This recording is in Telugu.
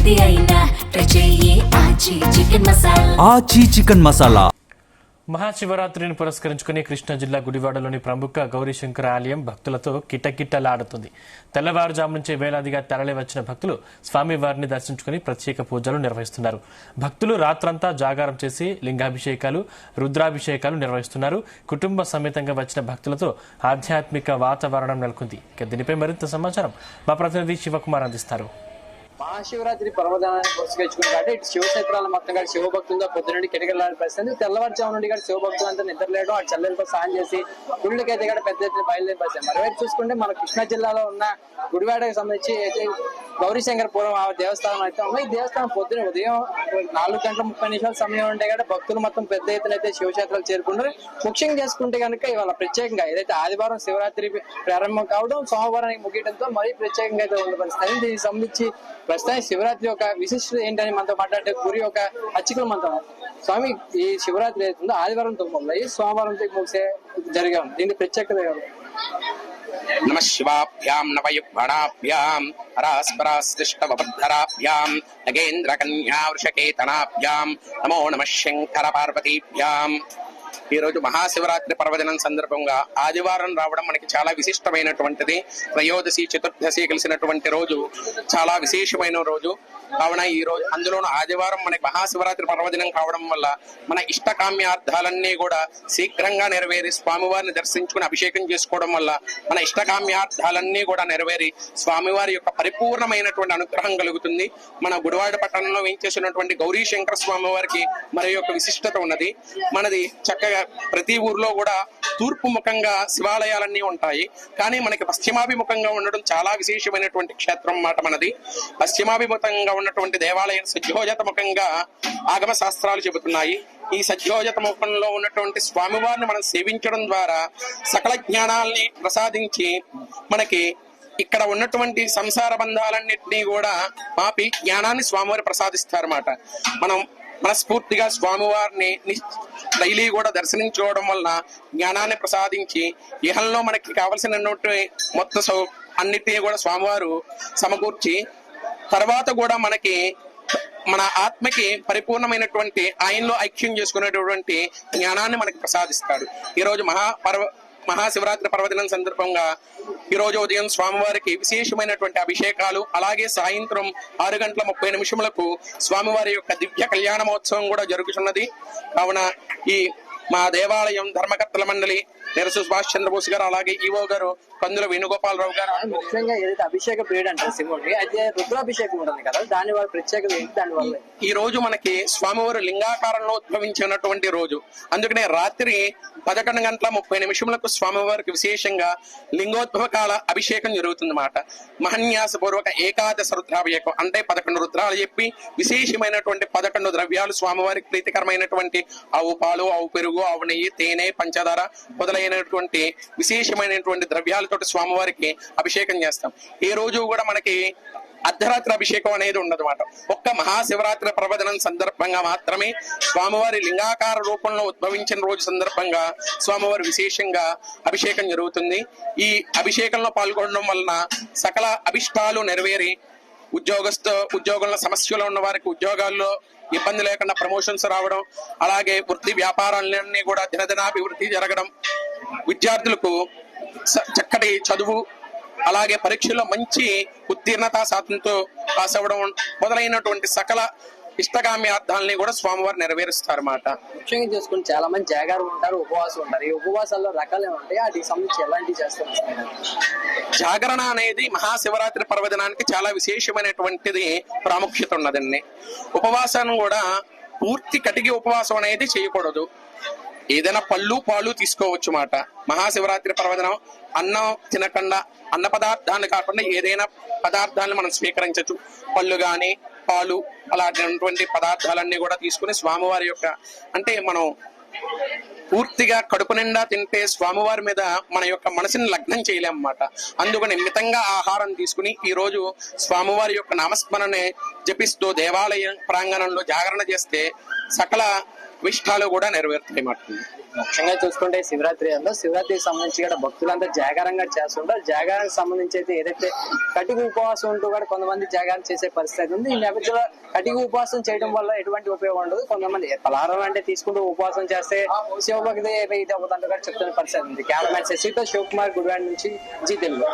ఏది అయినా ట్రై చెయ్యి ఆచి చికెన్ మసాలా. ఆచి చికెన్ మసాలా. మహాశివరాత్రిని పురస్కరించుకుని కృష్ణా జిల్లా గుడివాడలోని ప్రముఖ గౌరీశంకర ఆలయం భక్తులతో కిటకిటలాడుతుంది. తెల్లవారుజాము నుంచే వేలాదిగా తరలి వచ్చిన భక్తులు స్వామివారిని దర్శించుకుని ప్రత్యేక పూజలు నిర్వహిస్తున్నారు. భక్తులు రాత్రంతా జాగారం చేసి లింగాభిషేకాలు, రుద్రాభిషేకాలు నిర్వహిస్తున్నారు. కుటుంబ సమేతంగా వచ్చిన భక్తులతో ఆధ్యాత్మిక వాతావరణం నెలకొంది. దీనిపై మరింత సమాచారం మా ప్రతినిధి శివకుమార్ అందిస్తారు. మహాశివరాత్రి పర్వదినాన్ని పురస్కరించుకుని కాబట్టి ఇటు శివక్షేత్రాలు మొత్తం కానీ శివభక్తులతో పొద్దు నుండి కిటకిటలాడే పరిస్థితి. తెల్లవారుజాము నుండి కానీ శివభక్తులంతా నిద్రలేయడం, అటు చల్లెలతో స్నానం చేసి గుళ్ళకైతే కూడా పెద్ద ఎత్తున బయలుదేరి పరిస్థితి. మరోవైపు చూసుకుంటే మన కృష్ణా జిల్లాలో ఉన్న గుడివాడకి సంబంధించి అయితే గౌరీశంకరపురం ఆ దేవస్థానం అయితే ఉంది. ఈ దేవస్థానం పొద్దున ఉదయం 4:30 సమయం ఉంటే కూడా భక్తులు మొత్తం పెద్ద ఎత్తున అయితే శివక్షేత్రాలు చేరుకుంటారు. ముఖ్యంగా చేసుకుంటే కనుక ఇవాళ ప్రత్యేకంగా ఏదైతే ఆదివారం శివరాత్రి ప్రారంభం కావడం, సోమవారానికి ముగియడంతో మరీ ప్రత్యేకంగా అయితే ఉన్న పరిస్థితి. దీనికి సంబంధించి ప్రస్తుతానికి శివరాత్రి యొక్క విశిష్టత ఏంటని మనతో మాట్లాడే గురి యొక్క అర్చకులు మనతో స్వామి ఈ శివరాత్రి అవుతుందో ఆదివారంతో మొదలయ్యి సోమవారంతో ముగిసే జరిగా ఉంది. దీని ప్రత్యేకత నమ శివాభ్యాం నవయుగ్మణాభ్యాం పరాస్పరాశ్లిష్టవబద్ధరాభ్యాం నగేంద్ర కన్యా వృషకేతనాభ్యాం నమో నమ శంకర పార్వతీభ్యాం. ఈ రోజు మహాశివరాత్రి పర్వదినం సందర్భంగా ఆదివారం రావడం మనకి చాలా విశిష్టమైనటువంటిది. త్రయోదశి, చతుర్దశి కలిసినటువంటి రోజు చాలా విశేషమైన రోజు. కావున ఈ రోజు అందులోనూ ఆదివారం మనకి మహాశివరాత్రి పర్వదినం కావడం వల్ల మన ఇష్టకామ్యార్థాలన్నీ కూడా శీఘ్రంగా నెరవేరి స్వామివారిని దర్శించుకుని అభిషేకం చేసుకోవడం వల్ల మన ఇష్టకామ్యార్థాలన్నీ కూడా నెరవేరి స్వామివారి యొక్క పరిపూర్ణమైనటువంటి అనుగ్రహం కలుగుతుంది. మన గుడివాడ పట్టణంలో వేయించేసినటువంటి గౌరీశంకర స్వామి వారికి మరి యొక్క విశిష్టత ఉన్నది. మనది చక్కగా ప్రతి ఊర్లో కూడా తూర్పు ముఖంగా శివాలయాలన్నీ ఉంటాయి, కానీ మనకి పశ్చిమాభిముఖంగా ఉండడం చాలా విశేషమైనటువంటి క్షేత్రం మాట మనది. పశ్చిమాభిముఖంగా ఉన్నటువంటి దేవాలయం సజ్జోజత ముఖంగా ఆగమ శాస్త్రాలు చెబుతున్నాయి. ఈ సజ్జోజత ముఖంలో ఉన్నటువంటి స్వామివారిని మనం సేవించడం ద్వారా సకల జ్ఞానాల్ని ప్రసాదించి మనకి ఇక్కడ ఉన్నటువంటి సంసార బంధాలన్నింటినీ కూడా మాపి జ్ఞానాన్ని స్వామివారి ప్రసాదిస్తారన్నమాట. మనం మనస్ఫూర్తిగా స్వామివారిని డైలీ కూడా దర్శనించుకోవడం వలన జ్ఞానాన్ని ప్రసాదించి ఇహంలో మనకి కావలసినటువంటి మొత్తం అన్నిటినీ కూడా స్వామివారు సమకూర్చి తర్వాత కూడా మనకి మన ఆత్మకి పరిపూర్ణమైనటువంటి ఆయనలో ఐక్యం చేసుకునేటువంటి జ్ఞానాన్ని మనకి ప్రసాదిస్తాడు. ఈ రోజు మహాశివరాత్రి పర్వదినం సందర్భంగా ఈ రోజు ఉదయం స్వామివారికి విశేషమైనటువంటి అభిషేకాలు, అలాగే సాయంత్రం 6:30 స్వామివారి యొక్క దివ్య కళ్యాణ మహోత్సవం కూడా జరుగుతున్నది. కావున ఈ మా దేవాలయం ధర్మకర్తల మండలి నెరసు సుభాష్ చంద్రబోస్ గారు, అలాగే ఈవో గారు కందుల వేణుగోపాలరావు గారు ముఖ్యంగా ఏదైతే అభిషేక పీరియడ్ అంటే శివుడికి అయితే రుద్రాభిషేకం ఉంటుంది కదా, దాని వల్ల ప్రత్యేకత ఏంటి? దాని వల్ల ఈ రోజు మనకి స్వామివారు లింగాకారంలో ఉద్భవించినటువంటి రోజు. అందుకనే రాత్రి 11:30 స్వామివారికి విశేషంగా లింగోద్భవ కాల అభిషేకం జరుగుతుంది మాట. మహన్యాస పూర్వక ఏకాదశ రుద్రాభిషేకం అంటే 11 రుద్రాలు చెప్పి విశేషమైనటువంటి 11 ద్రవ్యాలు స్వామివారికి ప్రీతికరమైనటువంటి ఆవు పాలు, ఆవు పెరుగు, ఆవు నెయ్యి, తేనె, పంచదార మొదలైనటువంటి విశేషమైనటువంటి ద్రవ్యాలతోటి స్వామివారికి అభిషేకం చేస్తాం. ఈ రోజు కూడా మనకి అర్ధరాత్రి అభిషేకం అనేది ఉండదన్నమాట. ఒక్క మహాశివరాత్రి పర్వదినం సందర్భంగా మాత్రమే స్వామివారి లింగాకార రూపంలో ఉద్భవించిన రోజు సందర్భంగా స్వామివారి విశేషంగా అభిషేకం జరుగుతుంది. ఈ అభిషేకంలో పాల్గొనడం వలన సకల అభిష్టాలు నెరవేరి ఉద్యోగంలో సమస్యలు ఉన్న వారికి ఉద్యోగాల్లో ఇబ్బంది లేకుండా ప్రమోషన్స్ రావడం, అలాగే వృత్తి వ్యాపారాలన్నీ కూడా దినదినాభివృద్ధి జరగడం, విద్యార్థులకు చక్కటి చదువు, అలాగే పరీక్షల్లో మంచి ఉత్తీర్ణతా సాధనతో పాస్ అవ్వడం మొదలైనటువంటి సకల ఇష్టకామ్యార్థాలని కూడా స్వామివారు నెరవేరుస్తారన్నమాట. ముఖ్యంగా చేసుకుని చాలా మంది జాగారం ఉంటారు, ఉపవాసం ఉంటారు. ఈ ఉపవాసాల్లో రకాలు ఉంటాయి, వాటికి సంబంధించి ఎలాంటివి చేస్తారు? జాగరణ అనేది మహాశివరాత్రి పర్వదినానికి చాలా విశేషమైనటువంటిది ప్రాముఖ్యత ఉన్నదండి. ఉపవాసాన్ని కూడా పూర్తి కటికి ఉపవాసం అనేది చేయకూడదు. ఏదైనా పళ్ళు పాలు తీసుకోవచ్చు మాట. మహాశివరాత్రి పర్వదినం అన్నం తినకుండా, అన్న పదార్థాన్ని కాకుండా ఏదైనా పదార్థాలను మనం స్వీకరించవచ్చు. పళ్ళు గాని, పాలు, అలాంటి పదార్థాలన్నీ కూడా తీసుకుని స్వామివారి యొక్క అంటే మనం పూర్తిగా కడుపు నిండా తింటే స్వామివారి మీద మన యొక్క మనసుని లగ్నం చేయలేమన్నమాట. అందుకని మితంగా ఆహారం తీసుకుని ఈ రోజు స్వామివారి యొక్క నామస్మరణని జపిస్తూ దేవాలయ ప్రాంగణంలో జాగరణ చేస్తే సకల ఇష్టాలు కూడా నెరవేరుతాయి మాట. ముఖ్యంగా చూసుకుంటే శివరాత్రికి సంబంధించి కూడా భక్తులంతా జాగారంగా చేస్తుంటారు. జాగారానికి సంబంధించి అయితే ఏదైతే కటిక ఉపవాసం ఉంటూ కూడా కొంతమంది జాగారం చేసే పరిస్థితి ఉంది. ఈ నేపథ్యంలో కటిక ఉపవాసం చేయడం వల్ల ఎటువంటి ఉపయోగం ఉండదు. కొంతమంది పలహారం అంటే తీసుకుంటూ ఉపవాసం చేస్తే శివభక్తి ఇది అవుతుందంటూ కూడా చెప్తున్న పరిస్థితి ఉంది. కెమెరామెన్ శశితో శివకుమార్ గుడివాడ నుంచి జీ తెలుగు.